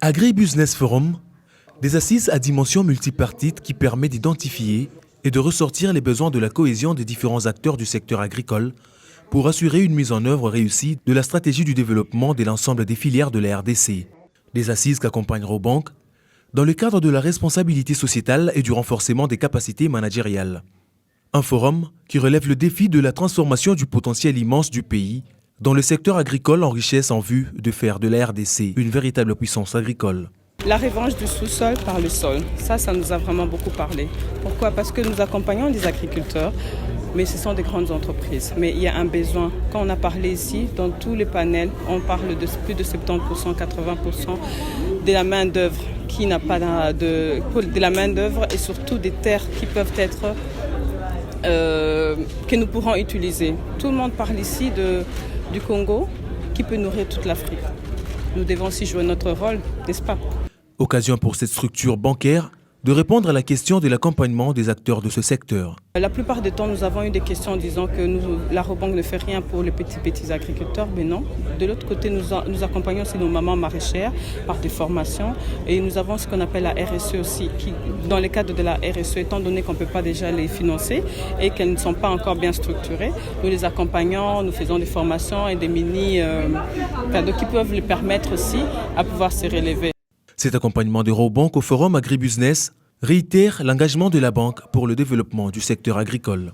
Agribusiness Forum, des assises à dimension multipartite qui permet d'identifier et de ressortir les besoins de la cohésion des différents acteurs du secteur agricole pour assurer une mise en œuvre réussie de la stratégie du développement de l'ensemble des filières de la RDC. Des assises qu'accompagne Robank dans le cadre de la responsabilité sociétale et du renforcement des capacités managériales. Un forum qui relève le défi de la transformation du potentiel immense du pays dans le secteur agricole en richesse en vue de faire de la RDC une véritable puissance agricole. La revanche du sous-sol par le sol, ça nous a vraiment beaucoup parlé. Pourquoi? Parce que nous accompagnons des agriculteurs, mais ce sont des grandes entreprises. Mais il y a un besoin. Quand on a parlé ici, dans tous les panels, on parle de plus de 70%, 80% de la main-d'œuvre qui n'a pas de la main-d'œuvre et surtout des terres qui peuvent être que nous pourrons utiliser. Tout le monde parle ici du Congo qui peut nourrir toute l'Afrique. Nous devons aussi jouer notre rôle, n'est-ce pas? Occasion pour cette structure bancaire de répondre à la question de l'accompagnement des acteurs de ce secteur. La plupart du temps, nous avons eu des questions disant que la Robank ne fait rien pour les petits agriculteurs, mais non. De l'autre côté, nous accompagnons aussi nos mamans maraîchères par des formations et nous avons ce qu'on appelle la RSE aussi, qui, dans le cadre de la RSE, étant donné qu'on ne peut pas déjà les financer et qu'elles ne sont pas encore bien structurées, nous les accompagnons, nous faisons des formations et des mini-cadeaux qui peuvent les permettre aussi à pouvoir se relever. Cet accompagnement de Robank au Forum Agribusiness réitère l'engagement de la banque pour le développement du secteur agricole.